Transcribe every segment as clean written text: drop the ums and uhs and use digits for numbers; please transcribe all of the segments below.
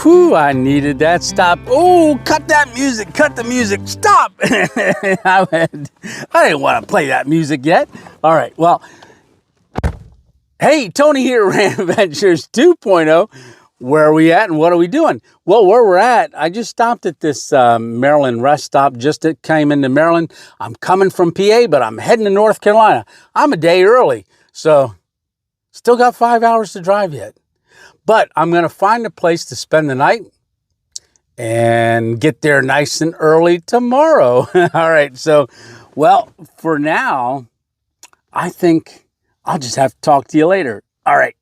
Whew, I needed that stop. Oh, cut that music, cut the music, stop. I didn't want to play that music yet. All right, well, hey, Tony here, Random Adventures 2.0. Where are we at and what are we doing? Well, where we're at, I just stopped at this Maryland rest stop, just came into Maryland. I'm coming from PA, but I'm heading to North Carolina. I'm a day early, so still got 5 hours to drive yet. But I'm going to find a place to spend the night and get there nice and early tomorrow. All right, so, well, for now, I think I'll just have to talk to you later. All right.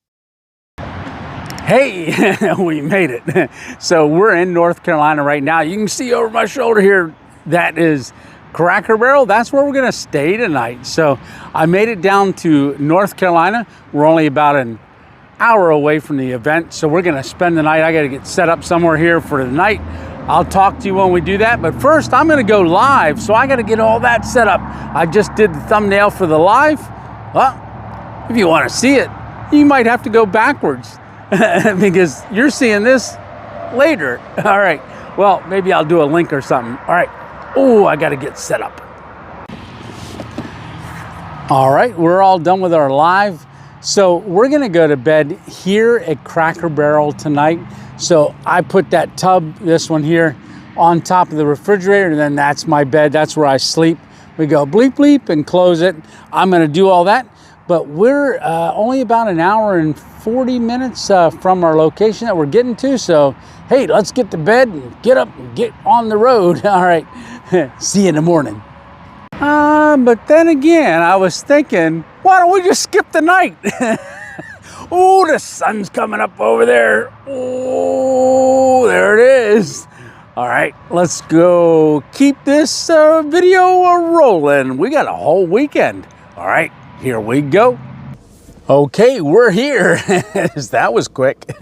Hey, we made it. So we're in North Carolina right now. You can see over my shoulder here, that is Cracker Barrel. That's where we're going to stay tonight. So I made it down to North Carolina. We're only about an hour away from the event, so we're going to spend the night. I got to get set up somewhere here for the night. I'll talk to you when we do that, but first I'm going to go live, so I got to get all that set up. I just did the thumbnail for the live. Well, if you want to see it, you might have to go backwards because you're seeing this later. All right, well, maybe I'll do a link or something. All right. Oh, I got to get set up. All right, we're all done with our live. So we're gonna go to bed here at Cracker Barrel tonight. So I put that tub, this one here, on top of the refrigerator, and then that's my bed. That's where I sleep. We go bleep, bleep, and close it. I'm gonna do all that, but we're only about an hour and 40 minutes from our location that we're getting to. So, hey, let's get to bed and get up and get on the road. All right, see you in the morning. But then again, I was thinking, why don't we just skip the night? Oh, the sun's coming up over there. Oh, there it is. All right, let's go keep this video rolling. We got a whole weekend. All right, here we go. Okay, we're here. That was quick.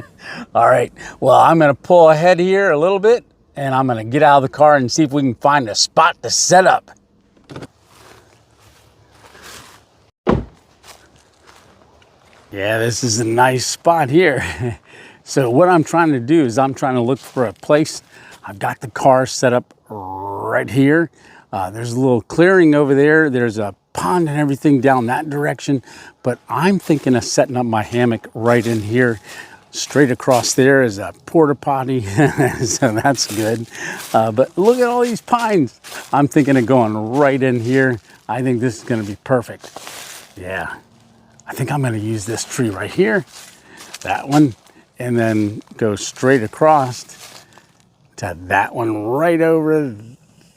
All right, well, I'm gonna pull ahead here a little bit and I'm gonna get out of the car and see if we can find a spot to set up. Yeah, this is a nice spot here. So what I'm trying to do is I'm trying to look for a place. I've got the car set up right here. There's a little clearing over there. There's a pond and everything down that direction. But I'm thinking of setting up my hammock right in here. Straight across there is a porta potty, so that's good. But look at all these pines. I'm thinking of going right in here. I think this is gonna be perfect. Yeah. I think I'm going to use this tree right here, that one, and then go straight across to that one right over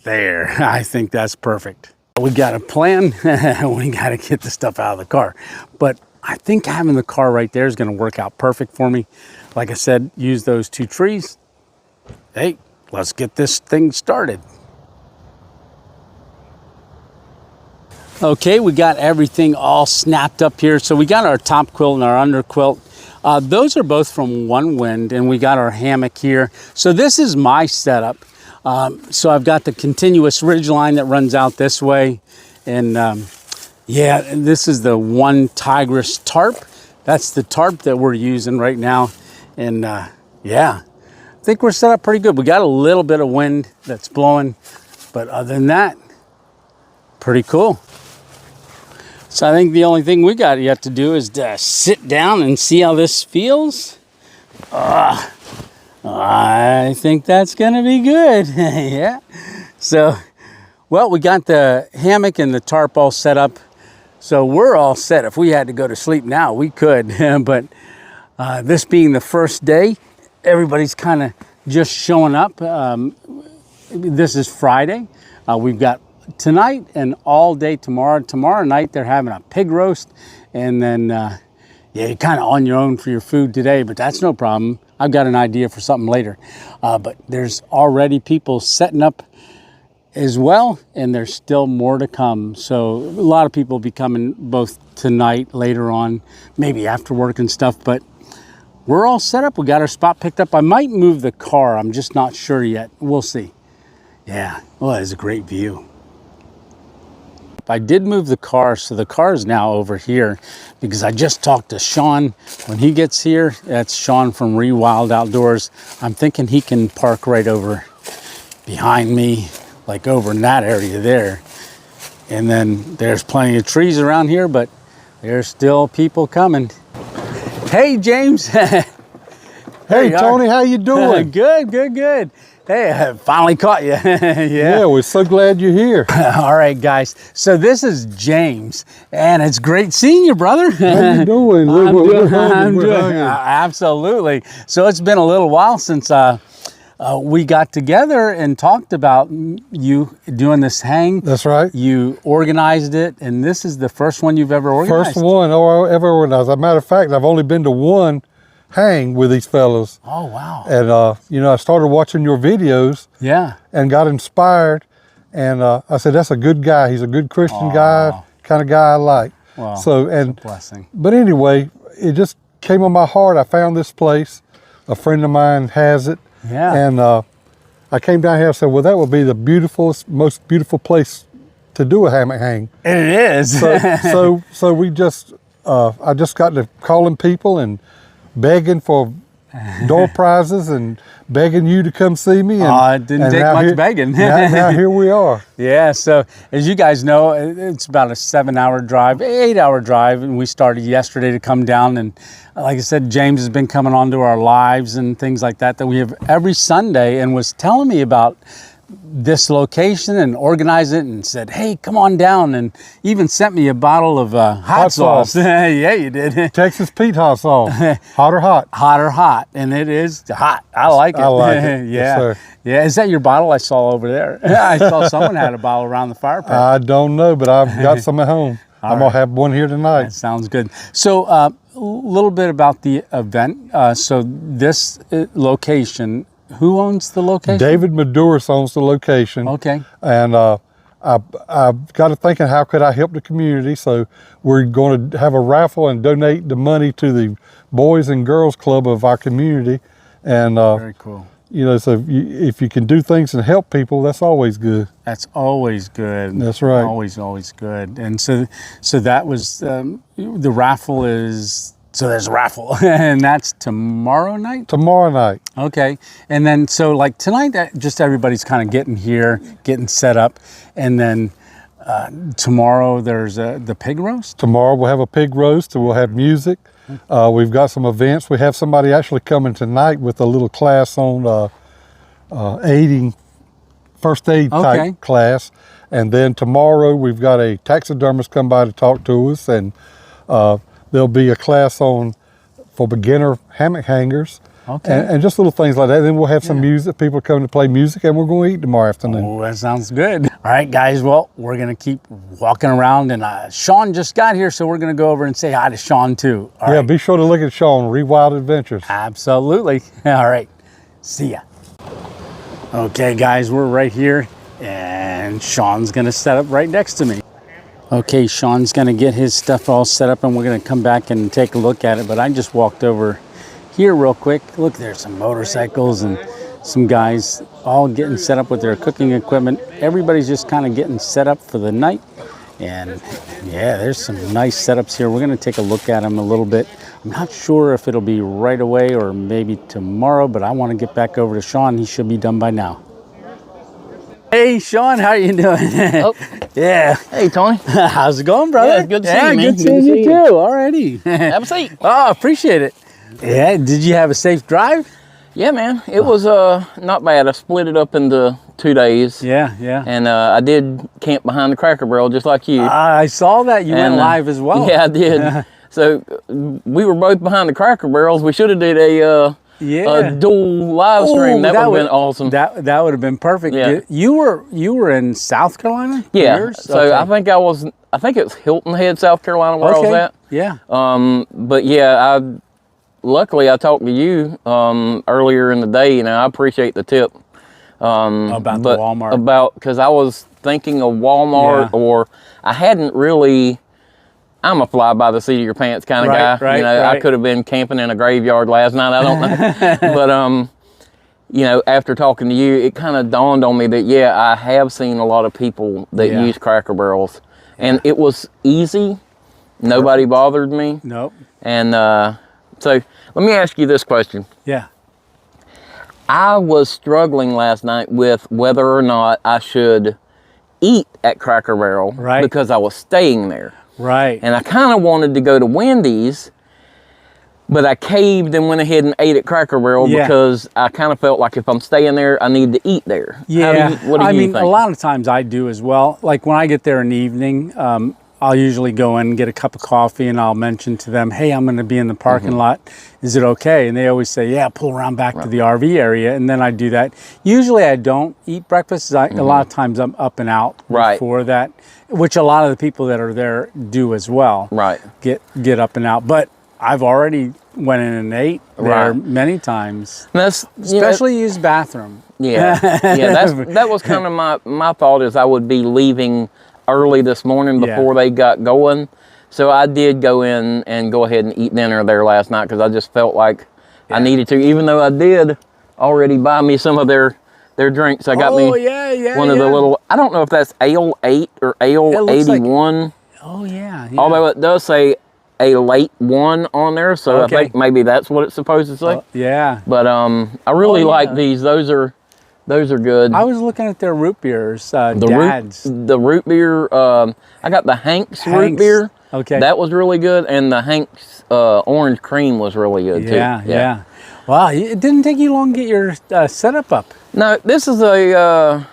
there. I think that's perfect. We got a plan. We got to get the stuff out of the car. But I think having the car right there is going to work out perfect for me. Like I said, use those two trees. Hey, let's get this thing started. Okay, we got everything all snapped up here. So we got our top quilt and our under quilt. Those are both from Onewind, and we got our hammock here. So this is my setup. So I've got the continuous ridge line that runs out this way. And yeah, this is the one Tigress tarp. That's the tarp that we're using right now. And yeah, I think we're set up pretty good. We got a little bit of wind that's blowing, but other than that, pretty cool. So I think the only thing we got yet to do is to sit down and see how this feels. I think that's gonna be good. Yeah. So, well, we got the hammock and the tarp all set up. So we're all set. If we had to go to sleep now, we could. But this being the first day, everybody's kind of just showing up. This is Friday. We've got tonight and all day tomorrow. Tomorrow night they're having a pig roast, and then yeah, you're kind of on your own for your food today, but that's no problem. I've got an idea for something later. But there's already people setting up as well, and there's still more to come. So a lot of people will be coming both tonight, later on, maybe after work and stuff, but we're all set up. We got our spot picked up. I might move the car. I'm just not sure yet. We'll see. Yeah, well, that is a great view. I did move the car, so the car is now over here because I just talked to Sean. When he gets here, that's Sean from Onewind Outdoors. I'm thinking he can park right over behind me, like over in that area there. And then there's plenty of trees around here, but there's still people coming. Hey, James. Hey, Tony, how you doing? Good, good, good. Hey, I finally caught you. Yeah, we're so glad you're here. All right, guys. So this is James, and it's great seeing you, brother. How you doing? I'm doing absolutely. So it's been a little while since we got together and talked about you doing this hang. That's right. You organized it, and this is the first one you've ever organized. First one ever organized. As a matter of fact, I've only been to one hang with these fellows. Oh, wow. And, you know, I started watching your videos. Yeah. And got inspired. And I said, that's a good guy. He's a good Christian guy, kind of guy I like. Wow. So, and, blessing. But anyway, it just came on my heart. I found this place. A friend of mine has it. Yeah. And I came down here and said, well, that would be the most beautiful place to do a hammock hang. It is. So we just, I just got to calling people and begging for door prizes and begging you to come see me. And, it didn't take much begging. now here we are. Yeah, so as you guys know, it's about a 7-hour drive, 8-hour drive, and we started yesterday to come down. And like I said, James has been coming onto our lives and things like that we have every Sunday, and was telling me about this location and organized it and said, hey, come on down, and even sent me a bottle of hot sauce. Yeah, you did. Texas Pete hot sauce. Hot or hot? Hot or hot, and it is hot. I like it. I like it. Yeah. Yes, yeah, is that your bottle I saw over there? I saw someone had a bottle around the fire pit. I don't know, but I've got some at home. I'm going to have one here tonight. That sounds good. So a little bit about the event. So this location, who owns the location? David Maduris owns the location. Okay. And I got to thinking, how could I help the community? So we're going to have a raffle and donate the money to the Boys and Girls Club of our community. And very cool. You know, so if you can do things and help people, that's always good. That's always good. That's right. Always, always good. And so that was the raffle is. So there's a raffle, and that's tomorrow night? Tomorrow night. Okay. And then, so like tonight, just everybody's kind of getting here, getting set up. And then tomorrow there's the pig roast? Tomorrow we'll have a pig roast, and we'll have music. We've got some events. We have somebody actually coming tonight with a little class on first aid type class. And then tomorrow we've got a taxidermist come by to talk to us, and there'll be a class for beginner hammock hangers. Okay. And just little things like that. Then we'll have some music. People come to play music, and we're going to eat tomorrow afternoon. Oh, that sounds good. All right, guys. Well, we're going to keep walking around, and Sean just got here, so we're going to go over and say hi to Sean too. All right. Be sure to look at Sean, Rewild Adventures. Absolutely. All right. See ya. Okay, guys, we're right here, and Sean's going to set up right next to me. Okay, Sean's going to get his stuff all set up, and we're going to come back and take a look at it. But I just walked over here real quick. Look, there's some motorcycles and some guys all getting set up with their cooking equipment. Everybody's just kind of getting set up for the night. And yeah, there's some nice setups here. We're going to take a look at them a little bit. I'm not sure if it'll be right away or maybe tomorrow, but I want to get back over to Sean. He should be done by now. Hey, Sean, how are you doing? Oh. Yeah. Hey, Tony. How's it going, brother? Yeah, it's good to see you, man. Good seeing you too. All righty. Have a seat. Oh, appreciate it. Yeah, did you have a safe drive? Yeah, man. It was not bad. I split it up into 2 days. Yeah, yeah. And I did camp behind the Cracker Barrel just like you. I saw that. You went live as well. Yeah, I did. So we were both behind the Cracker Barrels. We should have did a dual live stream. That would have been awesome. That would have been perfect. Yeah. You were in South Carolina? Yeah. So okay. I think it was Hilton Head, South Carolina, where I was at. Yeah. But yeah, luckily I talked to you earlier in the day. You know, I appreciate the tip. About the Walmart. Because I was thinking of Walmart, or I hadn't really. I'm a fly by the seat of your pants kind of guy. Right, you know, I could have been camping in a graveyard last night. I don't know. But, you know, after talking to you, it kind of dawned on me that, yeah, I have seen a lot of people that use Cracker Barrels. And it was easy. Nobody bothered me. Nope. And so let me ask you this question. Yeah. I was struggling last night with whether or not I should eat at Cracker Barrel because I was staying there. Right. And I kind of wanted to go to Wendy's, but I caved and went ahead and ate at Cracker Barrel because I kind of felt like if I'm staying there, I need to eat there. Yeah. What do you think? A lot of times I do as well. Like when I get there in the evening, I'll usually go in and get a cup of coffee and I'll mention to them, hey, I'm going to be in the parking lot. Is it okay? And they always say, yeah, pull around back to the RV area. And then I do that. Usually I don't eat breakfast. A lot of times I'm up and out before that, which a lot of the people that are there do as well. Right. Get up and out. But I've already went in and ate there many times. Especially used bathroom. Yeah. That was kind of my thought is I would be leaving early this morning before they got going. So I did go in and go ahead and eat dinner there last night because I just felt like I needed to, even though I did already buy me some of their drinks. I got me one of the little, I don't know if that's Ale 8 or Ale 81. Like, although it does say a late one on there, so I think maybe that's what it's supposed to say. But I really like these. Those are good. I was looking at their root beers, the root beer, I got the Hank's root beer. Okay. That was really good, and the Hank's orange cream was really good too. Yeah. Wow, it didn't take you long to get your setup up. No, this is a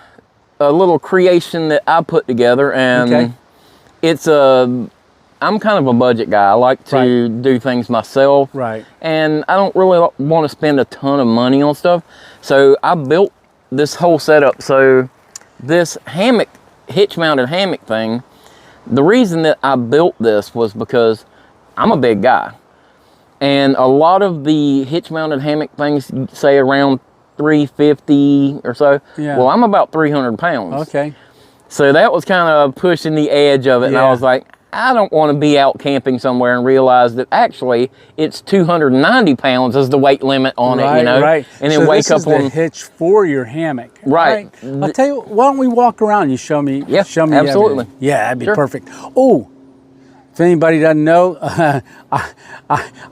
little creation that I put together, and it's I'm kind of a budget guy. I like to do things myself. Right. And I don't really want to spend a ton of money on stuff. So I built this whole setup. So this hammock, hitch-mounted hammock thing, the reason that I built this was because I'm a big guy. And a lot of the hitch-mounted hammock things say around 350 or so. Yeah. Well, I'm about 300 pounds. Okay. So that was kind of pushing the edge of it. And I was like, I don't want to be out camping somewhere and realize that actually it's 290 pounds is the weight limit on it, you know? Right. And then wake up on the hitch for your hammock. Right. I'll tell you, why don't we walk around? You show me. Yeah, show me absolutely. Yeah, that'd be perfect. Oh, if anybody doesn't know,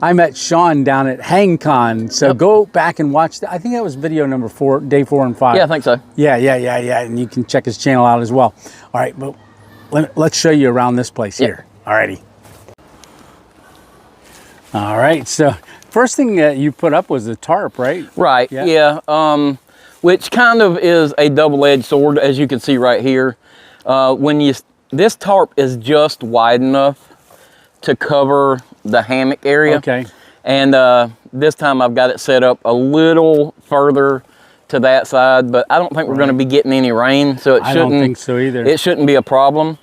I met Sean down at HangCon. So go back and watch that. I think that was video number 4, day 4 and 5. Yeah, I think so. Yeah. And you can check his channel out as well. All right, but let's show you around this place here. Alrighty. All right, so first thing that you put up was the tarp, right? Right, yeah. Which kind of is a double-edged sword, as you can see right here. This tarp is just wide enough to cover the hammock area. Okay. And this time I've got it set up a little further to that side, but I don't think we're going to be getting any rain, so I don't think so either. It shouldn't be a problem.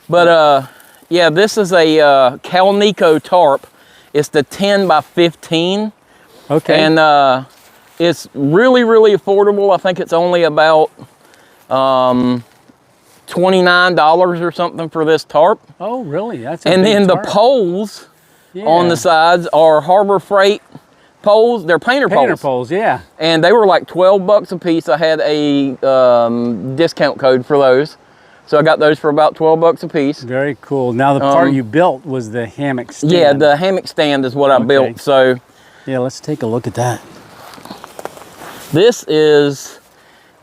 But yeah, this is a Calnico tarp. It's the 10 by 15. Okay. And it's really, really affordable. I think it's only about $29 or something for this tarp. Oh, really? That's and then tarp. The poles on the sides are Harbor Freight poles. They're painter poles. Painter poles, yeah. And they were like 12 bucks a piece. I had a discount code for those. So I got those for about 12 bucks a piece. Very cool. Now the part you built was the hammock stand. Yeah, the hammock stand is what I built. So yeah, let's take a look at that. This is,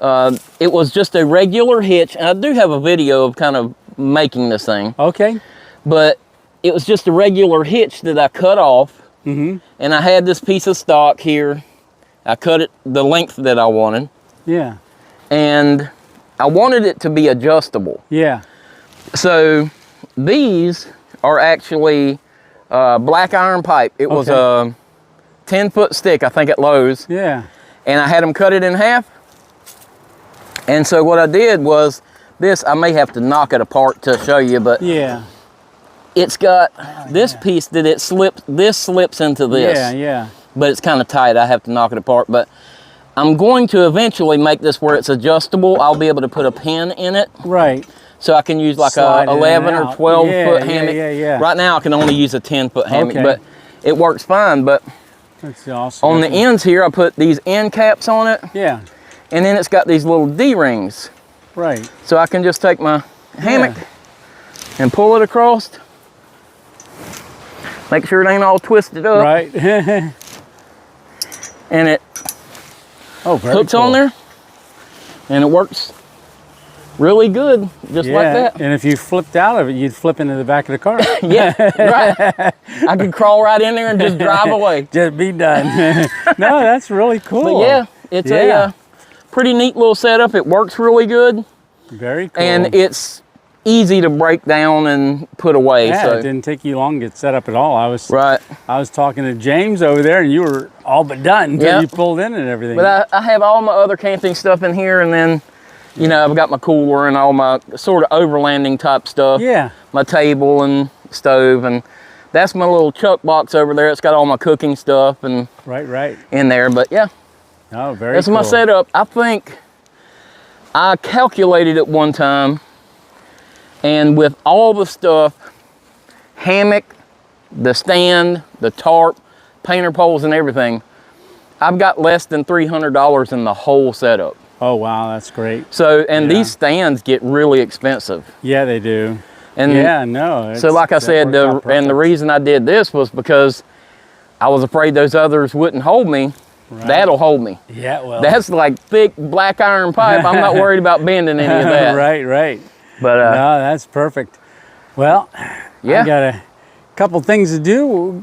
it was just a regular hitch. And I do have a video of kind of making this thing. Okay. But it was just a regular hitch that I cut off. And I had this piece of stock here. I cut it the length that I wanted. Yeah. And I wanted it to be adjustable. Yeah. So these are actually black iron pipe. It was a 10-foot stick, I think, at Lowe's. Yeah. And I had them cut it in half. And so what I did was this, I may have to knock it apart to show you, but yeah, it's got this piece that it slips, this slips into this. Yeah. But it's kind of tight, I have to knock it apart. But I'm going to eventually make this where it's adjustable. I'll be able to put a pin in it. Right. So I can use like a 11 or 12 foot hammock. Yeah. Right now I can only use a 10-foot hammock, but it works fine. But that's awesome. On the ends here, I put these end caps on it. Yeah. And then it's got these little D-rings. Right. So I can just take my hammock, and pull it across. Make sure it ain't all twisted up. Right. And it hooks cool. on there, and it works really good, just like that. And if you flipped out of it, you'd flip into the back of the car. Yeah, right. I could crawl right in there and just drive away. Just be done. No, that's really cool. But yeah, it's a pretty neat little setup. It works really good. Very cool. And it's easy to break down and put away. Yeah, so it didn't take you long to get set up at all. I was talking to James over there, and you were all but done until you pulled in and everything. But I have all my other camping stuff in here, and then, you know, I've got my cooler and all my sort of overlanding type stuff. Yeah. My table and stove, and that's my little chuck box over there. It's got all my cooking stuff and right in there. But yeah, oh, very that's cool. my setup. I think I calculated it one time, and with all the stuff, hammock, the stand, the tarp, painter poles and everything, I've got less than $300 in the whole setup. Oh, wow, that's great. So, and these stands get really expensive. Yeah, they do. And yeah, no. So like I said, the reason I did this was because I was afraid those others wouldn't hold me. Right. That'll hold me. Yeah, well. That's like thick black iron pipe. I'm not worried about bending any of that. Right. But no, that's perfect. Well, yeah. I got a couple things to do.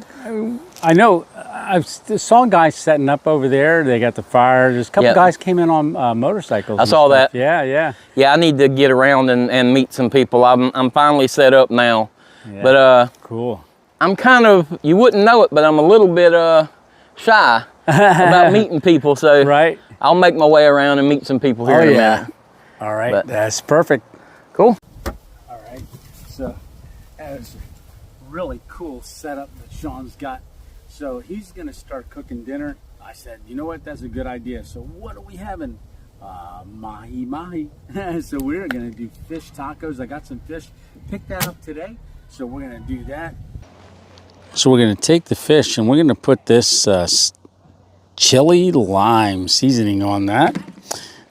I know I saw guys setting up over there. They got the fire. There's a couple guys came in on motorcycles. I saw that. Yeah. Yeah, I need to get around and meet some people. I'm finally set up now. Yeah. But cool. I'm kind of, you wouldn't know it, but I'm a little bit shy about meeting people. So I'll make my way around and meet some people here in a minute. All right, that's perfect. Cool. All right, so that's a really cool setup that Sean's got. So he's gonna start cooking dinner. I said, you know what, that's a good idea. So what are we having? Mahi. So we're gonna do fish tacos. I got some fish, picked that up today. So we're gonna do that. So we're gonna take the fish and we're gonna put this chili lime seasoning on that.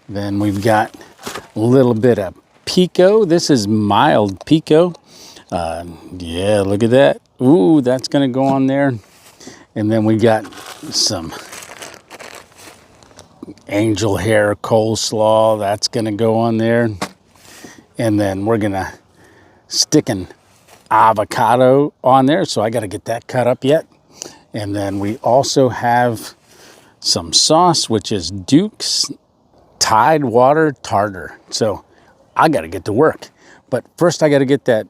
Then we've got a little bit of pico. This is mild pico. Yeah, look at that. Ooh, that's gonna go on there. And then we got some angel hair coleslaw. That's gonna go on there. And then we're gonna stick an avocado on there. So I gotta get that cut up yet. And then we also have some sauce, which is Duke's Tidewater Tartar. So I gotta get to work. But first I gotta get that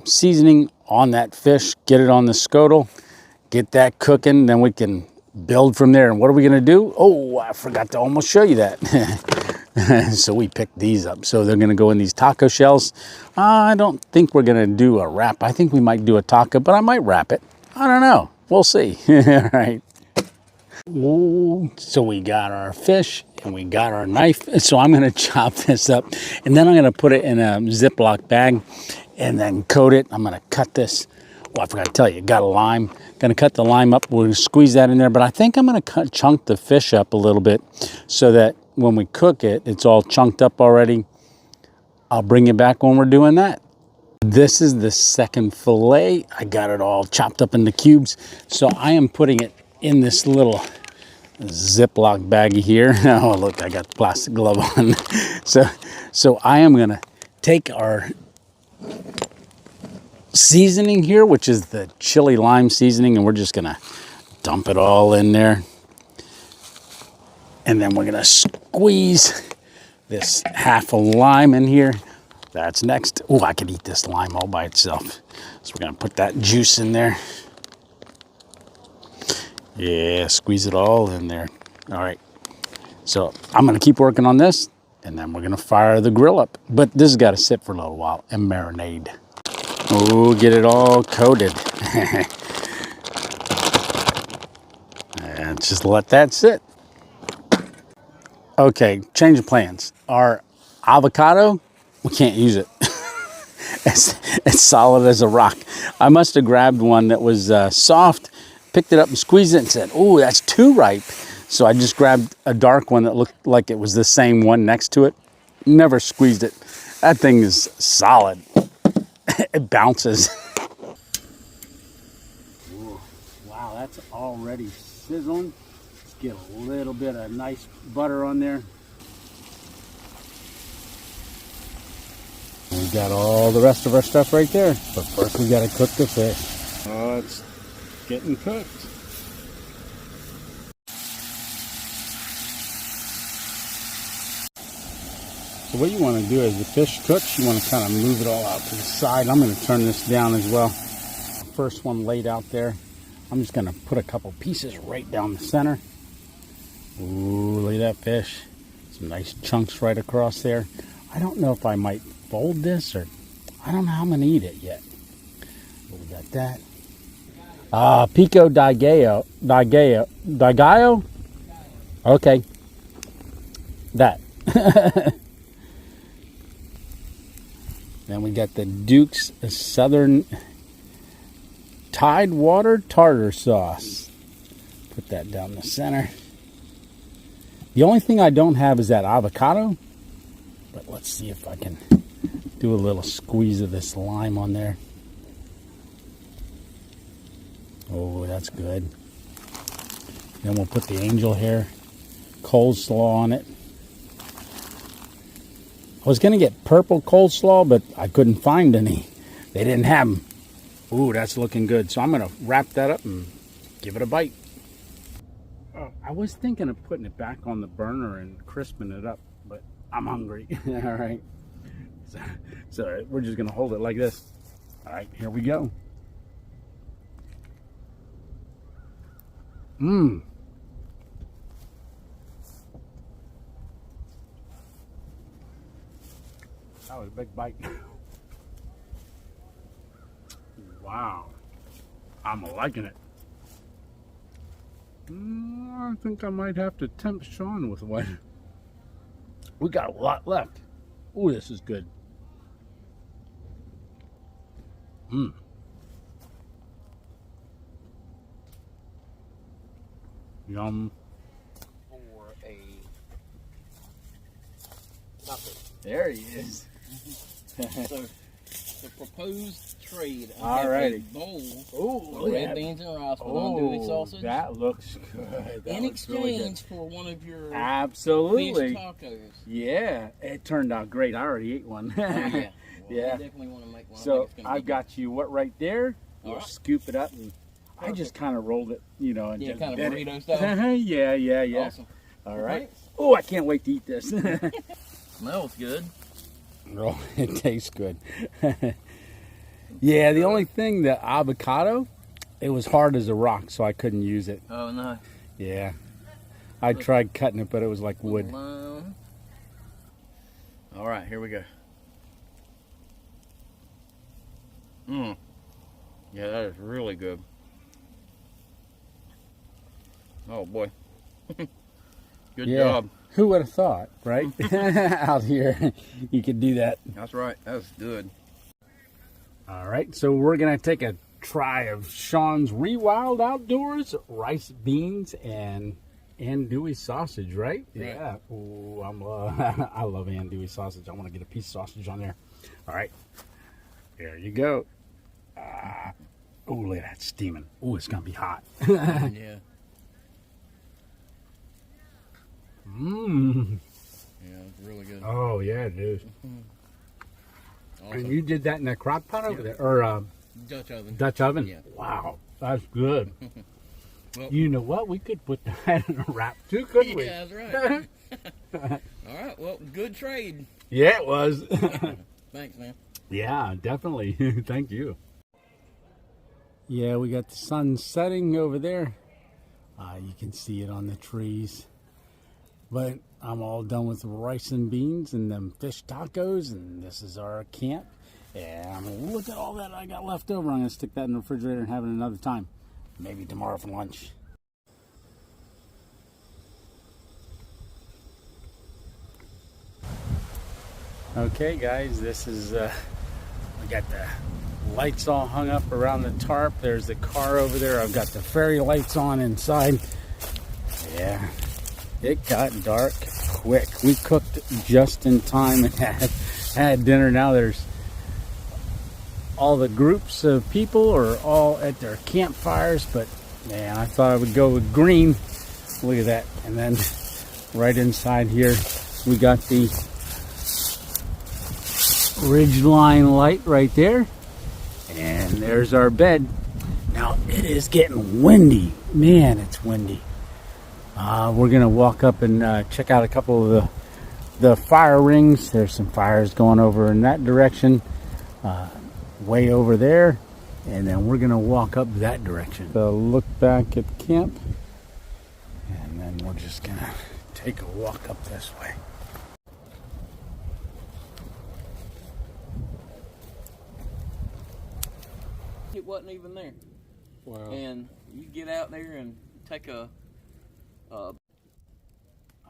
seasoning on that fish, get it on the scuttle, get that cooking, then we can build from there. And what are we gonna do? Oh, I forgot to almost show you that. So we picked these up. So they're gonna go in these taco shells. I don't think we're gonna do a wrap. I think we might do a taco, but I might wrap it. I don't know, we'll see. All right. Ooh, so we got our fish and we got our knife. So I'm gonna chop this up and then I'm gonna put it in a Ziploc bag and then coat it. I'm gonna cut this. Well, I forgot to tell you, got a lime. Gonna cut the lime up. We're gonna squeeze that in there, but I think I'm gonna chunk the fish up a little bit so that when we cook it, it's all chunked up already. I'll bring it back when we're doing that. This is the second fillet. I got it all chopped up into cubes. So I am putting it in this little Ziploc baggie here. Oh, look, I got the plastic glove on. So I am gonna take our seasoning here, which is the chili lime seasoning, and we're just gonna dump it all in there. And then we're gonna squeeze this half a lime in here. That's next. Oh, I could eat this lime all by itself. So we're gonna put that juice in there. Yeah, squeeze it all in there. All right. So I'm gonna keep working on this, and then we're gonna fire the grill up. But this has gotta sit for a little while and marinade. Oh, get it all coated. And just let that sit. Okay, change of plans. Our avocado, we can't use it. It's solid as a rock. I must have grabbed one that was soft, picked it up and squeezed it and said, oh, that's too ripe. So I just grabbed a dark one that looked like it was the same one next to it. Never squeezed it. That thing is solid. it bounces. Ooh, wow, that's already sizzling. Let's get a little bit of nice butter on there. We got all the rest of our stuff right there, but first we got to cook the fish. Oh, it's getting cooked. So what you want to do as the fish cooks, you want to kind of move it all out to the side. I'm going to turn this down as well. First one laid out there. I'm just going to put a couple pieces right down the center. Ooh, look at that fish. Some nice chunks right across there. I don't know if I might fold this, or I don't know how I'm going to eat it yet. But we got that. Pico di gallo. Okay. That. Then we got the Duke's Southern Tidewater Tartar Sauce. Put that down the center. The only thing I don't have is that avocado. But let's see if I can do a little squeeze of this lime on there. Oh, that's good. Then we'll put the angel hair coleslaw on it. I was going to get purple coleslaw, but I couldn't find any. They didn't have them. Ooh, that's looking good. So I'm going to wrap that up and give it a bite. I was thinking of putting it back on the burner and crisping it up, but I'm hungry. All right. So we're just going to hold it like this. All right, here we go. Mmm. That was a big bite. Wow. I'm liking it. I think I might have to tempt Sean with one. We got a lot left. Oh, this is good. Yum. For a There he is. So, the proposed trade of Alrighty. a bowl Oh, of red beans and rice with andouille sausage that looks good. That in looks really good. exchange for one of your Absolutely. fish tacos. Yeah, it turned out great. I already ate one. Oh, yeah. Well, Yeah. I definitely want to make one. So I think it's gonna I've be got you what right there. We'll Alright. scoop it up, and I just kind of rolled it, and good. Yeah, just kind of bit burrito it. style. Yeah. Awesome. All right. Oh, I can't wait to eat this. Smells good. Oh, it tastes good. Yeah, the only thing, the avocado, it was hard as a rock, so I couldn't use it. Oh, no. Yeah. I tried cutting it, but it was like wood. All right, here we go. Yeah, that is really good. Oh, boy. Good job. Who would have thought, right? Out here, you could do that. That's right. That's good. All right, so we're going to take a try of Sean's Wonewind Outdoors rice, beans, and andouille sausage, right? Yeah. Ooh, I love andouille sausage. I want to get a piece of sausage on there. All right, there you go. Oh, look at that steaming. Oh, it's going to be hot. Yeah. Mmm. Yeah, it's really good. Oh, yeah, it is. Awesome. And you did that in a crock pot over there? Or Dutch oven. Dutch oven? Yeah. Wow, that's good. Well, You know what? We could put that in a wrap too, couldn't we? Yeah, that's right. All right, well, good trade. Yeah, it was. Thanks, man. Yeah, definitely. Thank you. Yeah, we got the sun setting over there. You can see it on the trees. But I'm all done with rice and beans and them fish tacos, and this is our camp. And look at all that I got left over. I'm going to stick that in the refrigerator and have it another time. Maybe tomorrow for lunch. Okay, guys, this is, we got the lights all hung up around the tarp. There's the car over there. I've got the fairy lights on inside. Yeah, it got dark quick. We cooked just in time and had dinner. Now there's all the groups of people are all at their campfires, but man, I thought I would go with green. Look at that. And then right inside here, we got the Ridgeline light right there. And there's our bed. Now, it is getting windy. Man, it's windy. We're going to walk up and check out a couple of the fire rings. There's some fires going over in that direction. Way over there. And then we're going to walk up that direction. So look back at camp. And then we're just going to take a walk up this way. It wasn't even there. Wow. And you get out there and take a... All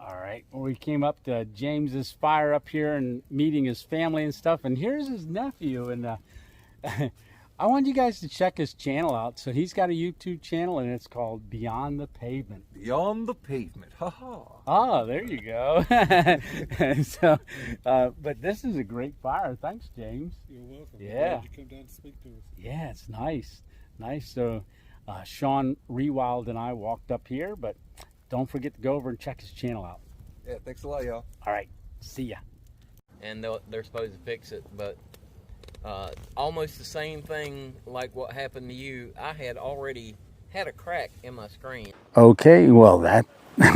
right. Well, we came up to James's fire up here and meeting his family and stuff. And here's his nephew. And I want you guys to check his channel out. So he's got a YouTube channel, and it's called Beyond the Pavement. Beyond the Pavement. Ha ha. Oh, there you go. So, but this is a great fire. Thanks, James. You're welcome. Yeah. Glad you come down to speak to us. Yeah, it's nice. Nice. So Sean Rewild and I walked up here, but don't forget to go over and check his channel out. Yeah, thanks a lot, y'all. All right. See ya. And they're supposed to fix it, but almost the same thing like what happened to you. I had already had a crack in my screen. Okay, well, that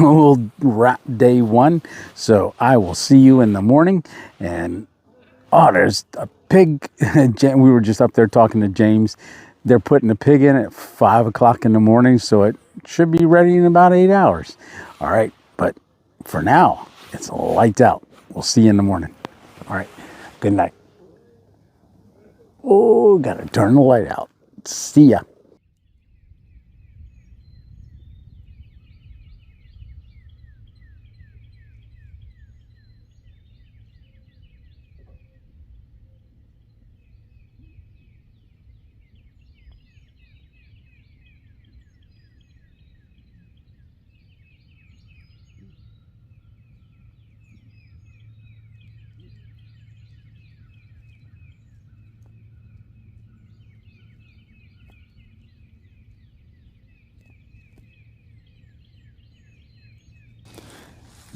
will wrap day one. So I will see you in the morning. And oh, there's a pig. We were just up there talking to James. They're putting a pig in at 5 o'clock in the morning, so it should be ready in about 8 hours. All right, but for now, it's lights out. We'll see you in the morning. All right, good night. Oh, gotta turn the light out. See ya.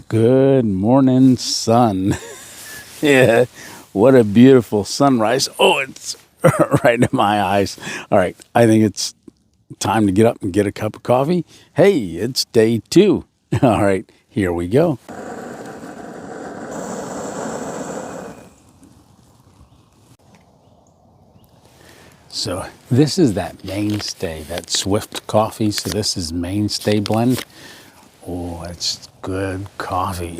Good morning, sun. Yeah, what a beautiful sunrise. Oh, it's right in my eyes. All right, I think it's time to get up and get a cup of coffee. Hey, it's day 2. All right, here we go. So this is that mainstay, that Swift coffee. So this is mainstay blend. Oh, it's good coffee.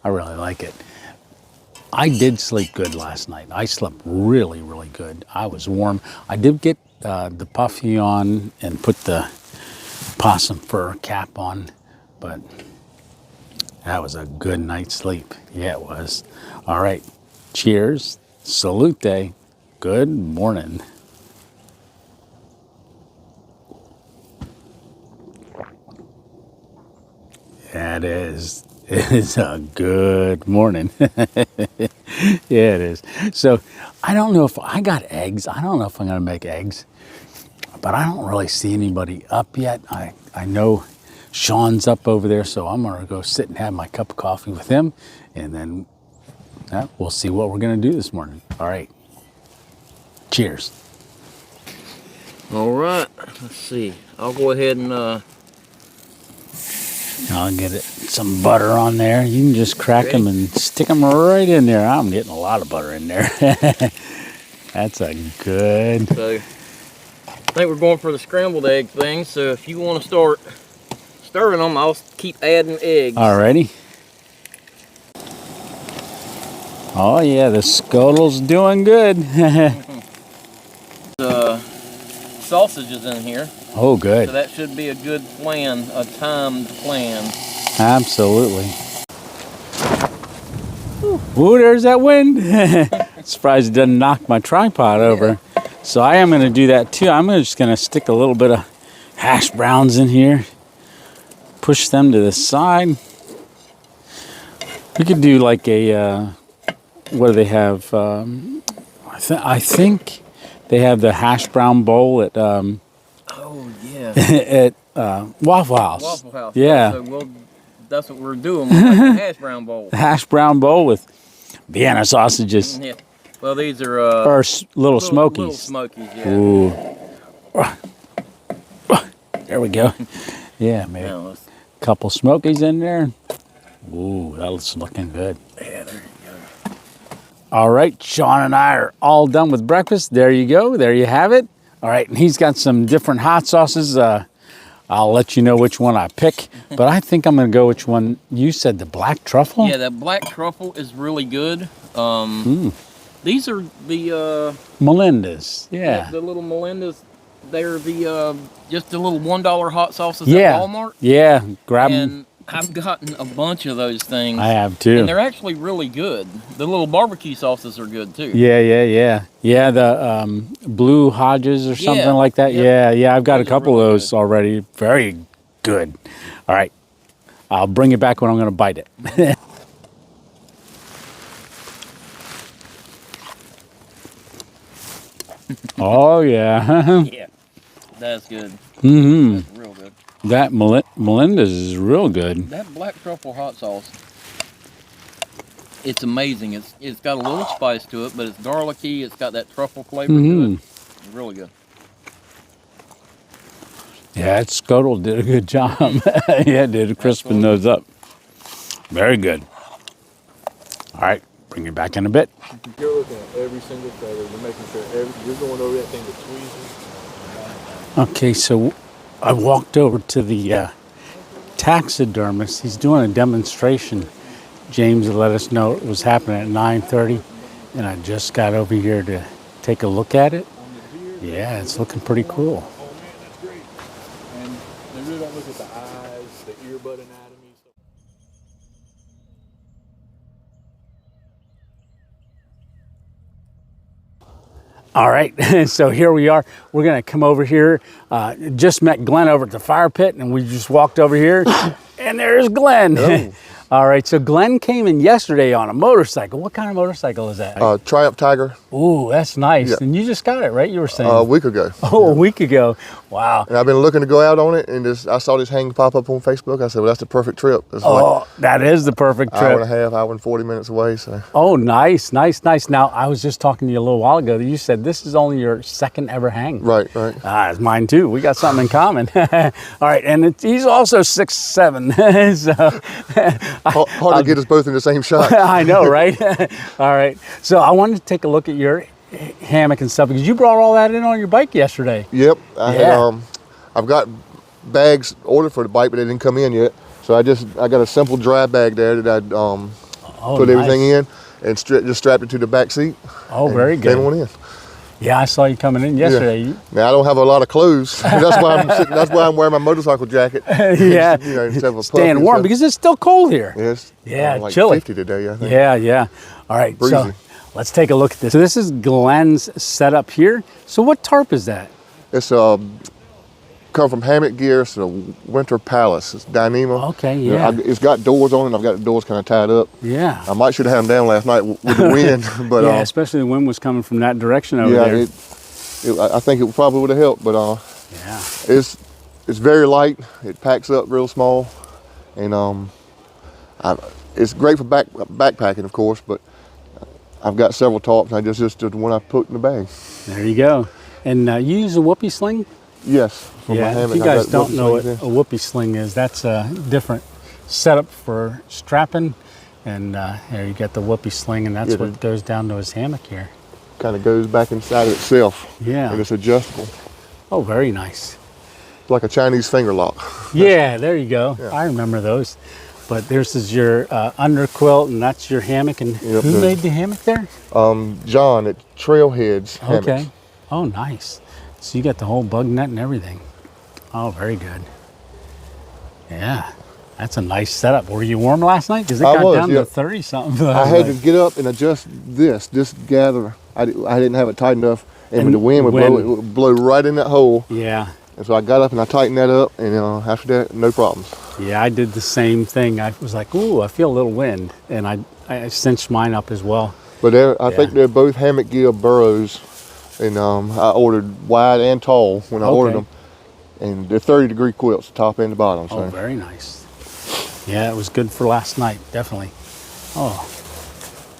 I really like it. I did sleep good last night. I slept really, really good. I was warm. I did get the puffy on and put the possum fur cap on, but that was a good night's sleep. Yeah, it was. All right. Cheers. Salute. Good morning. That is, it is a good morning. Yeah, it is. So I don't know if I got eggs. I don't know if I'm going to make eggs, but I don't really see anybody up yet. I know Sean's up over there, so I'm going to go sit and have my cup of coffee with him, and then we'll see what we're going to do this morning. All right. Cheers. All right, let's see. I'll go ahead and I'll get some butter on there. You can just crack them and stick them right in there. I'm getting a lot of butter in there. That's a good. So, I think we're going for the scrambled egg thing. So if you want to start stirring them, I'll keep adding eggs. Alrighty. Oh yeah, the scuttle's doing good. The sausages in here. Oh, good. So that should be a good plan, a timed plan. Absolutely. Ooh, there's that wind. Surprised it doesn't knock my tripod over. So I am going to do that too. I'm just going to stick a little bit of hash browns in here. Push them to the side. We could do like a, what do they have? I think They have the hash brown bowl at Oh yeah. at Waffle House. Waffle House. Yeah. So that's what we're doing. We're making a hash brown bowl. Hash brown bowl with Vienna sausages. Yeah. Well, these are Or little smokies. Little smokies, yeah. Ooh. There we go. Yeah, maybe Now, a couple smokies in there. Ooh, that's looking good. yeah, there you go. All right, Sean and I are all done with breakfast. There you go. There you have it. All right, and he's got some different hot sauces. I'll let you know which one I pick, but I think I'm going to go which one. You said the black truffle? Yeah, that black truffle is really good. These are the Melinda's, yeah. the little Melinda's. They're the just the little $1 hot sauces Yeah. at Walmart. Yeah, grab them. And I've gotten a bunch of those things. I have too. And they're actually really good. The little barbecue sauces are good too. Yeah. Yeah, the blue Hodges or something Yeah, like that. yep. Yeah, I've got Those a are couple really of those good. already. Very good. All right, I'll bring it back when I'm going to bite it. Oh, yeah. Yeah, that's good. Mm-hmm. That's real good. That Melinda's is real good. That black truffle hot sauce, it's amazing. It's got a little spice to it, but it's garlicky. It's got that truffle flavor to it. It's really good. Yeah, Scotle did a good job. Yeah, did crisping those up. Very good. All right, bring it back in a bit. You're looking at every single feather. You're making sure you're going over that thing with tweezers. Okay, so I walked over to the taxidermist. He's doing a demonstration. James let us know it was happening at 9:30, and I just got over here to take a look at it. Yeah, it's looking pretty cool. Oh man, that's great. And they really don't look at the eyes, the earbud anatomy. All right, so here we are. We're gonna come over here. Just met Glenn over at the fire pit, and we just walked over here, and there's Glenn. All right, so Glenn came in yesterday on a motorcycle. What kind of motorcycle is that? Triumph Tiger. Ooh, that's nice. Yeah. And you just got it, right? You were saying. A week ago. Oh, a week ago. Wow. And I've been looking to go out on it, and I saw this hang pop up on Facebook. I said, well, that's the perfect trip. It's Oh, that is the perfect like hour and a trip. half, hour and 40 minutes away. So Oh, nice. Now, I was just talking to you a little while ago that you said this is only your second ever hang. right. It's mine too. We got something in common. All right, and he's also 6'7". So Hard to get us both in the same shot. I know, right? All right. So I wanted to take a look at your hammock and stuff because you brought all that in on your bike yesterday. Yep. Yeah. I've got bags ordered for the bike, but they didn't come in yet. So I got a simple dry bag there that I put everything in and just strapped it to the back seat. Oh, very good. Came on in. Yeah, I saw you coming in yesterday. Yeah. Now I don't have a lot of clothes. That's why I'm wearing my motorcycle jacket. Yeah, You know, instead of a puffy staying and warm stuff. because it's still cold here. Yes. Yeah, like chilly. 50 today, I think. Yeah. All right, so Breezy. let's take a look at this. So this is Glenn's setup here. So what tarp is that? It's come from Hammock Gears to Winter Palace. It's Dyneema. Okay, You know, yeah. it's got doors on it. I've got the doors kind of tied up. Yeah. I might should have had them down last night with the wind, but Yeah, especially the wind was coming from that direction over yeah, there. I think it probably would have helped. But Yeah. it's very light. It packs up real small, and it's great for backpacking, of course. But I've got several tarps. I just the one I put in the bag. There you go. And you use a whoopee sling? Yes. For my Yeah, hammock. if you I've guys got don't know what slings a whoopee sling is, that's a different setup for strapping. And here you got the whoopee sling, and that's Yeah, what goes down to his hammock here. kind of goes back inside of itself. Yeah. And it's adjustable. Oh, very nice. It's like a Chinese finger lock. Yeah, there you go. Yeah. I remember those. But this is your underquilt, and that's your hammock. And Yep, who the- made the hammock there? John at Trailheads Hammocks. Okay. Oh, nice. So you got the whole bug net and everything. Oh, very good. Yeah, that's a nice setup. Were you warm last night? Because it I got was, down to yeah. 30 something. I had to get up and adjust this gather. I didn't have it tight enough, and when the wind would blow, it would blow right in that hole. Yeah. And so I got up and I tightened that up, and after that, no problems. Yeah, I did the same thing. I was like, ooh, I feel a little wind. And I cinched mine up as well. But I think they're both Hammock Gear burrows. And I ordered wide and tall when I ordered them. And they're 30-degree quilts, top and the bottom. So. Oh, very nice. Yeah, it was good for last night, definitely. Oh,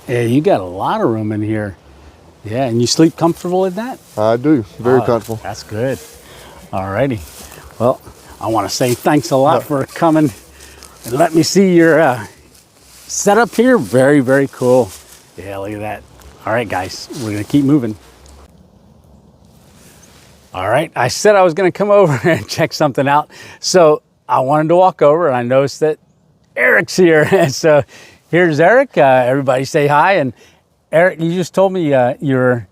yeah, you got a lot of room in here. Yeah, and you sleep comfortable in that? I do, very comfortable. That's good. All righty. Well, I want to say thanks a lot for coming and let me see your setup here. Very, very cool. Yeah, look at that. All right, guys, we're going to keep moving. All right, I said I was going to come over and check something out. So I wanted to walk over and I noticed that Eric's here. And so here's Eric. Everybody say hi. And Eric, you just told me your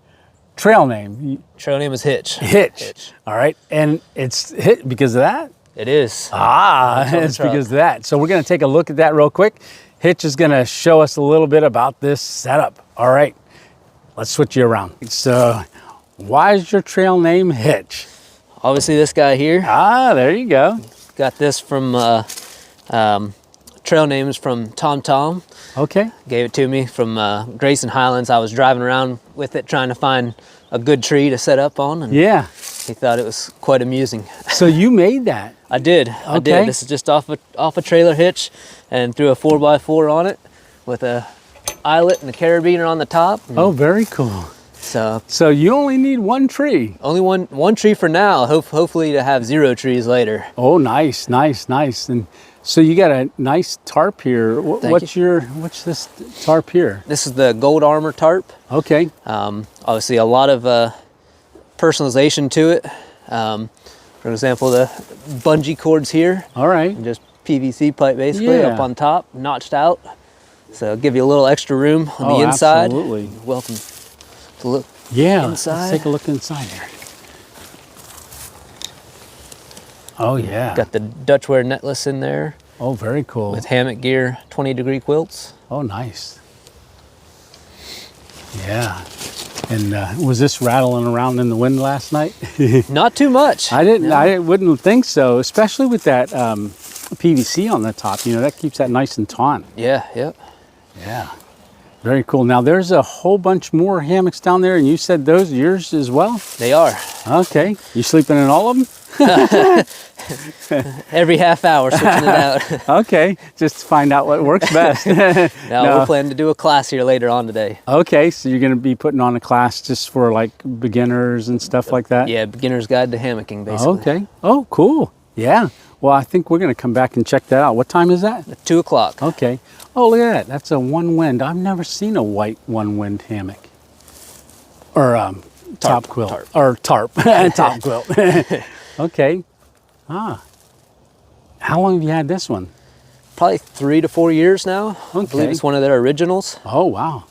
trail name. Trail name is Hitch. Hitch. All right. And it's Hitch because of that? It is. It's because of that. So we're going to take a look at that real quick. Hitch is going to show us a little bit about this setup. All right. Let's switch you around. So why is your trail name Hitch? Obviously this guy here. There you go. Got this from trail names from Tom. Okay. Gave it to me from Grayson Highlands. I was driving around with it trying to find a good tree to set up on. And yeah. He thought it was quite amusing. So you made that? I did. I did. This is just off a trailer hitch and threw a 4x4 on it with a eyelet and a carabiner on the top. Oh, very cool. So you only need one tree. Only one tree for now. Hopefully to have 0 trees later. Oh, nice. And so you got a nice tarp here. What's this tarp here? This is the Gold Armor tarp. Okay. Obviously a lot of personalization to it. For example, the bungee cords here. All right. And just PVC pipe basically up on top, notched out. So give you a little extra room on the inside. Absolutely. You're welcome to look inside. Let's take a look inside here. Oh yeah. Got the Dutchware netless in there. Oh, very cool. With hammock gear, 20-degree quilts. Oh, nice. Yeah. And was this rattling around in the wind last night? Not too much. I wouldn't think so, especially with that PVC on the top. You know, that keeps that nice and taut. Yeah, yep. Yeah. Very cool. Now there's a whole bunch more hammocks down there, and you said those are yours as well? They are. Okay. You sleeping in all of them? Every half hour, switching it out. Okay, just to find out what works best. No, we're planning to do a class here later on today. Okay, so you're going to be putting on a class just for like beginners and stuff like that? Yeah, beginner's guide to hammocking, basically. Okay. Oh, cool. Yeah. Well, I think we're going to come back and check that out. What time is that? At 2 o'clock. Okay. Oh, look at that. That's a Onewind. I've never seen a white Onewind hammock. Or top quilt. Tarp. Or tarp. Top quilt. Okay. How long have you had this one? Probably 3 to 4 years now. Okay. I believe it's one of their originals. Oh, wow.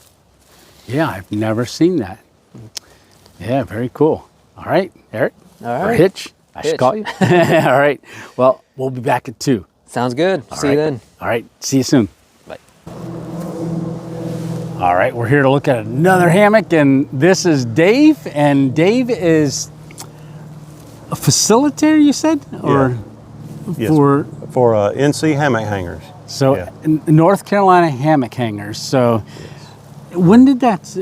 Yeah, I've never seen that. Yeah, very cool. All right, Eric. All right. Or Hitch. I should call you. All right. Well, we'll be back at 2. Sounds good. See you then. All right. See you soon. Bye. All right. We're here to look at another hammock, and this is Dave. And Dave is a facilitator, you said? Or yes, for NC Hammock Hangers. So North Carolina Hammock Hangers. So when did that's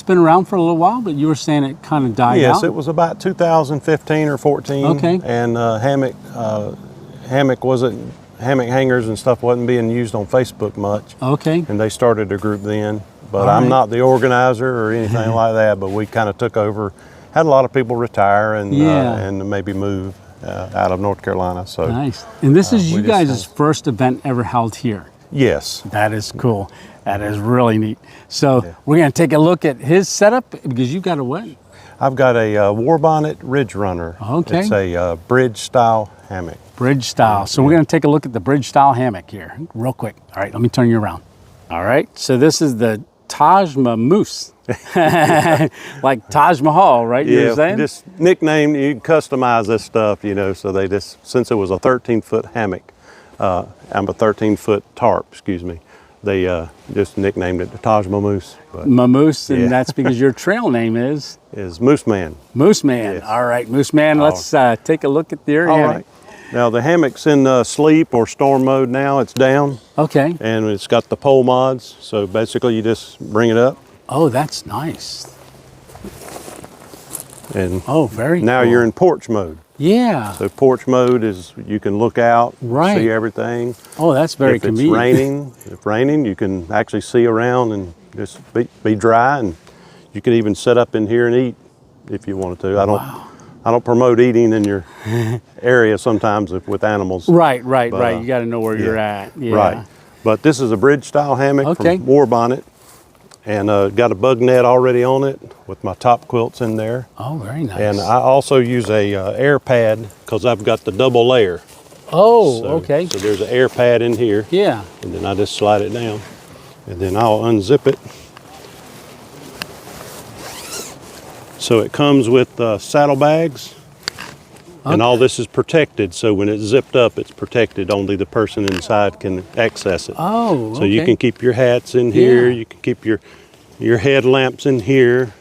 been around for a little while, but you were saying it kind of died out? Yes, it was about 2015 or 14. Okay. And hammock hangers and stuff wasn't being used on Facebook much. Okay. And they started a group then. But All I'm right. not the organizer or anything like that, but we kind of took over. Had a lot of people retire and maybe move out of North Carolina. So nice. And this is you guys' first event ever held here? Yes. That is cool. That is really neat. So we're going to take a look at his setup because you got a what? I've got a War Bonnet Ridge Runner. Okay. It's a bridge style hammock. Bridge style. So we're going to take a look at the bridge style hammock here real quick. All right, let me turn you around. All right, so this is the Taj Moose. Like Taj Mahal, right? Yeah, you were saying? just nickname, you can customize this stuff, you know, so they just, since it was a 13-foot hammock, I'm a 13-foot tarp, excuse me, they just nicknamed it the Taj Moose. Moose, and that's because your trail name is? Is Moose Man. Moose Man. Yes. All right, Moose Man, let's take a look at your hammock. Right. Now the hammock's in sleep or storm mode now, it's down. Okay. And it's got the pole mods, so basically you just bring it up. Oh, that's nice. And very now cool. you're in porch mode. Yeah. So porch mode is you can look out, Right. see everything. Oh, that's very convenient. If it's raining, you can actually see around and just be dry, and you can even set up in here and eat if you wanted to. I don't promote eating in your area sometimes with animals. Right. You got to know where you're at. Yeah. Right. But this is a bridge style hammock from War Bonnet, and got a bug net already on it with my top quilts in there. Oh, very nice. And I also use a air pad because I've got the double layer. Oh, So okay. there's an air pad in here. Yeah. And then I just slide it down, and then I'll unzip it. So it comes with saddlebags, and all this is protected. So when it's zipped up, it's protected. Only the person inside can access it. Oh, So you can keep your hats in here. You can keep your headlamps in here.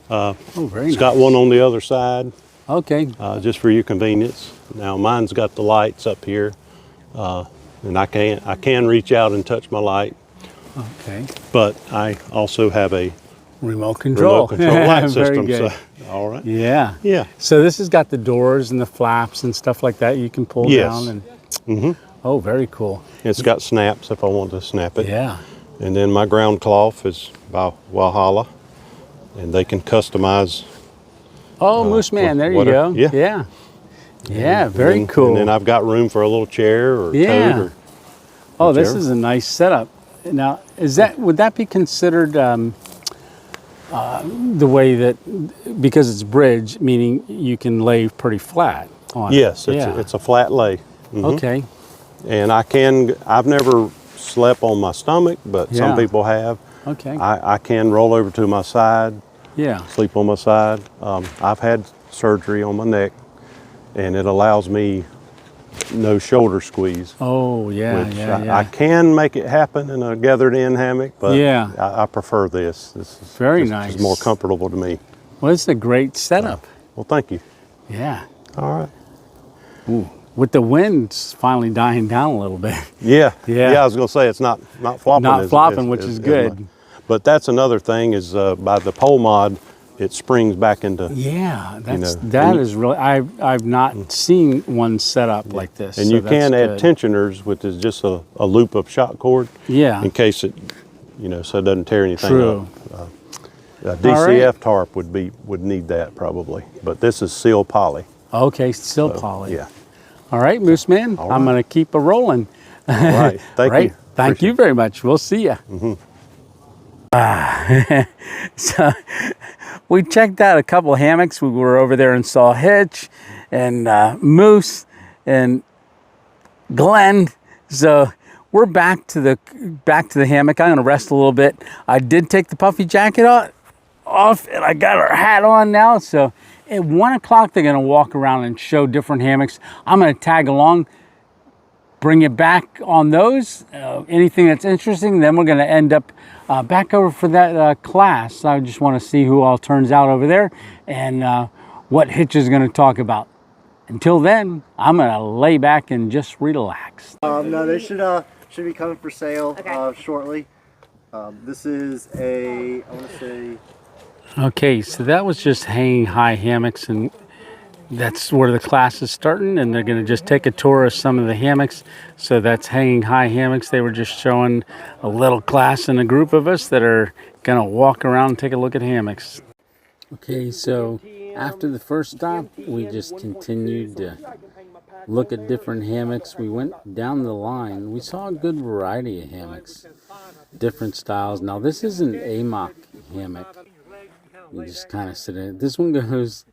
Very It's got one on the other side. Okay. Just for your convenience. Now mine's got the lights up here, and I can reach out and touch my light. Okay. But I also have a remote control light system. Very good. So, all right. Yeah. Yeah. So this has got the doors and the flaps and stuff like that you can pull down. And oh, very cool. It's got snaps if I want to snap it. Yeah. And then my ground cloth is by Valhalla, and they can customize. Oh, Moose Man, there you go. Yeah. Yeah, very cool. And then I've got room for a little chair or Yeah. tote or Oh, this whichever. is a nice setup. Now, would that be considered the way that, because it's bridge, meaning you can lay pretty flat on Yes, it? it's a flat lay. Okay. And I've never slept on my stomach, but some people have. Okay. I can roll over to my side, Yeah. sleep on my side. I've had surgery on my neck, and it allows me no shoulder squeeze. Oh, yeah, which yeah. I can make it happen in a gathered in hammock, but I prefer this. This is very just, nice. It's more comfortable to me. Well, it's a great setup. Well, thank you. Yeah. All right. Ooh. With the wind finally dying down a little bit. Yeah. Yeah. Yeah, I was going to say it's not flopping. Not flopping, which is good. But that's another thing is by the pole mod, it springs back into. Yeah, that and is really. I've not seen one set up like this. And so you can that's add good. tensioners, which is just a loop of shot cord. Yeah. In case it, so it doesn't tear anything True. up. A DCF tarp would need that probably, but this is seal poly. Okay, still poly. Yeah. All right, Moose Man. All I'm right. going to keep a rolling. All right. Thank you. Thank you very much. We'll see you. So we checked out a couple hammocks. We were over there and saw Hitch and Moose and Glenn. So we're back to the hammock. I'm going to rest a little bit. I did take the puffy jacket off, and I got our hat on now. So at 1 o'clock, they're going to walk around and show different hammocks. I'm going to tag along, bring you back on those, anything that's interesting. Then we're going to end up back over for that class. I just want to see who all turns out over there and what Hitch is going to talk about. Until then, I'm going to lay back and just relax. No, they should be coming for sale shortly. This is I want to say. Okay, so that was just hanging high hammocks, and that's where the class is starting, and they're going to just take a tour of some of the hammocks. So that's hanging high hammocks. They were just showing a little class in a group of us that are going to walk around and take a look at hammocks. Okay, so after the first stop, we just continued to look at different hammocks. We went down the line. We saw a good variety of hammocks, different styles. Now this is an AMOC hammock. You just kind of sit in it. This one goes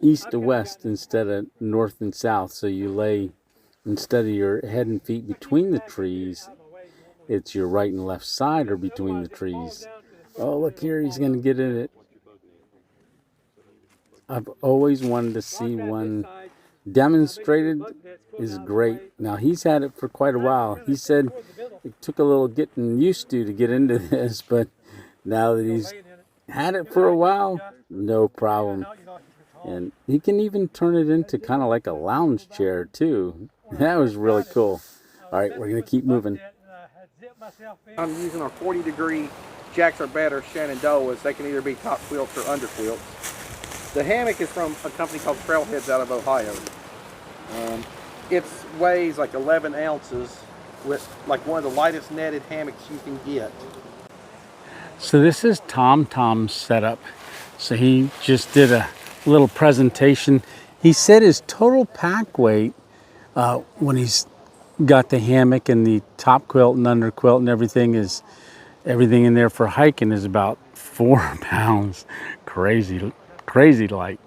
east to west instead of north and south. So you lay, instead of your head and feet between the trees, it's your right and left side are between the trees. Oh, look here, he's going to get in it. I've always wanted to see one demonstrated. Is great. Now he's had it for quite a while. He said it took a little getting used to get into this, but now that he's had it for a while, no problem. And he can even turn it into kind of like a lounge chair too. That was really cool. All right, we're gonna keep moving. I'm using our 40-degree Jacks or better Shenandoahs. They can either be top quilts or under quilts. The hammock is from a company called Trailheads out of Ohio. It weighs like 11 ounces with like one of the lightest netted hammocks you can get. So this is Tom's setup. So he just did a little presentation. He said his total pack weight when he's got the hammock and the top quilt and underquilt and everything in there for hiking is about 4 pounds. Crazy light.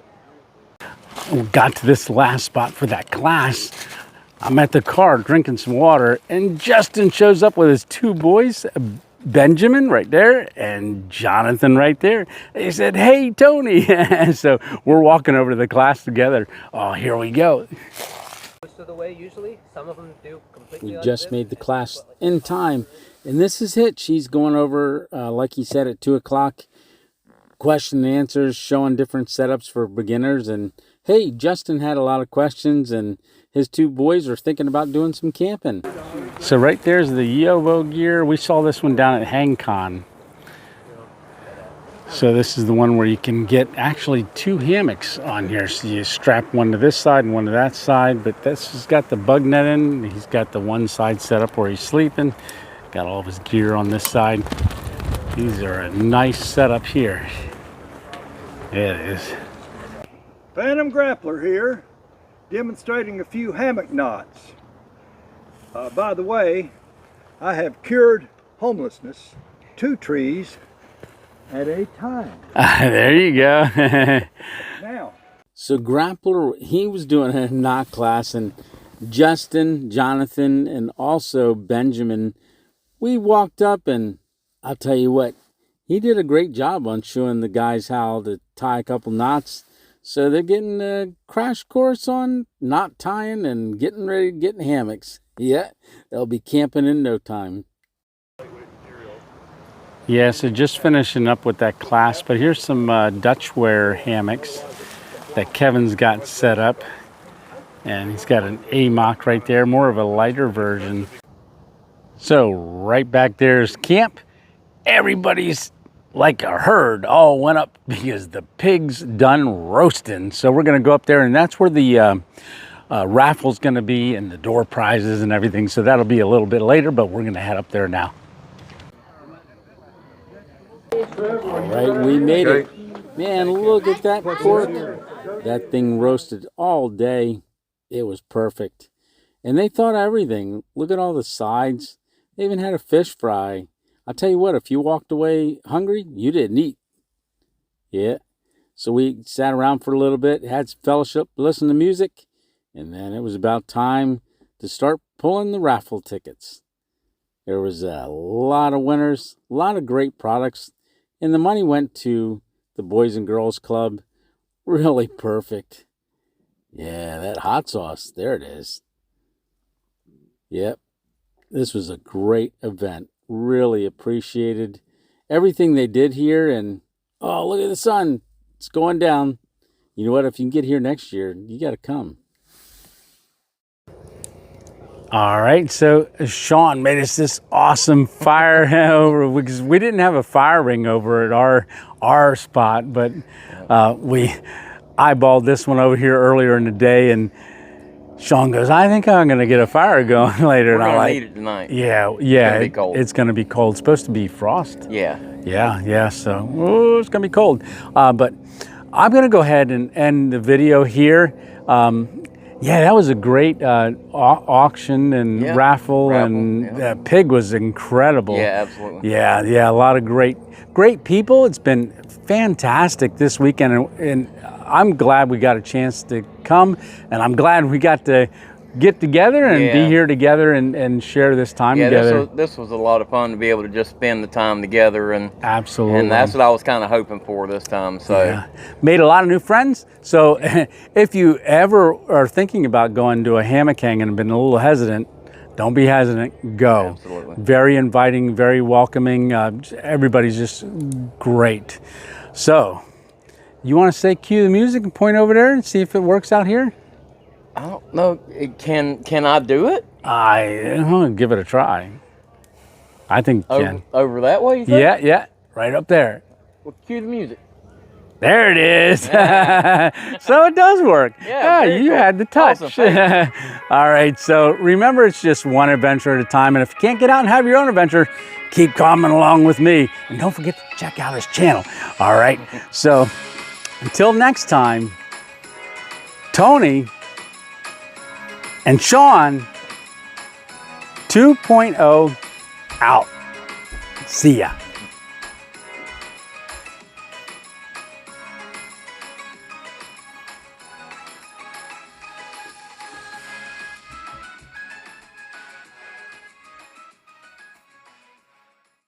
We got to this last spot for that class. I'm at the car drinking some water, and Justin shows up with his 2 boys, Benjamin right there and Jonathan right there. They said, "Hey, Tony." So we're walking over to the class together. Oh, here we go. Most of the way, usually. Some of them do completely. We just made the class in time, and this is Hitch. He's going over, like he said, at 2 o'clock, question and answers, showing different setups for beginners. And hey, Justin had a lot of questions, and his 2 boys are thinking about doing some camping. So right there's the Yovo gear. We saw this one down at HangCon. So this is the one where you can get actually 2 hammocks on here. So you strap one to this side and one to that side, but this has got the bug net in. He's got the one side set up where he's sleeping. Got all of his gear on this side. These are a nice setup here. Yeah, it is. Phantom Grappler here, demonstrating a few hammock knots. By the way, I have cured homelessness 2 trees at a time. There you go. Now. So Grappler, he was doing a knot class, and Justin, Jonathan, and also Benjamin, we walked up, and I'll tell you what, he did a great job on showing the guys how to tie a couple knots. So they're getting a crash course on knot tying and getting ready to get in hammocks. Yeah, they'll be camping in no time. Yeah, so just finishing up with that class, but here's some Dutchware hammocks that Kevin's got set up. And he's got an AMOC right there, more of a lighter version. So right back there's camp. Everybody's like a herd all went up because the pig's done roasting. So we're gonna go up there, and that's where the raffle's gonna be and the door prizes and everything. So that'll be a little bit later, but we're gonna head up there now. All right, we made it. Man, look at that pork. That thing roasted all day. It was perfect. And they thought of everything. Look at all the sides. They even had a fish fry. I'll tell you what, if you walked away hungry, you didn't eat. Yeah. So we sat around for a little bit, had some fellowship, listened to music, and then it was about time to start pulling the raffle tickets. There was a lot of winners, a lot of great products, and the money went to the Boys and Girls Club. Really perfect. Yeah, that hot sauce, there it is. Yep. This was a great event. Really appreciated everything they did here. And oh, look at the sun. It's going down. You know what? If you can get here next year, you got to come. All right. So Sean made us this awesome fire over, because we didn't have a fire ring over at our spot, but we eyeballed this one over here earlier in the day, and Sean goes, "I think I'm going to get a fire going later." We're going to need it tonight. Yeah. It's going to be cold. It's going to be cold. It's supposed to be frost. Yeah. Yeah. So it's going to be cold. But I'm going to go ahead and end the video here. Yeah, that was a great auction and raffle, and the pig was incredible. Yeah, absolutely. Yeah. A lot of great people. It's been fantastic this weekend, and I'm glad we got a chance to come, and I'm glad we got to get together and be here together and share this time together. This was a lot of fun to be able to just spend the time together, and absolutely, and that's what I was kind of hoping for this time. So made a lot of new friends. So if you ever are thinking about going to a hammock hanging and been a little hesitant, don't be hesitant. Go. Absolutely. Very inviting, very welcoming. Everybody's just great. So you want to say cue the music and point over there and see if it works out here? I don't know. Can I do it? I'm gonna give it a try. I think you can. Over that way, you think? Yeah, right up there. Well, cue the music. There it is. Yeah. So it does work. Yeah, very you cool. had the touch. Awesome. All right, so remember, it's just one adventure at a time. And if you can't get out and have your own adventure, keep coming along with me. And don't forget to check out his channel. All right, so until next time, Tony and Sean 2.0 out. See ya.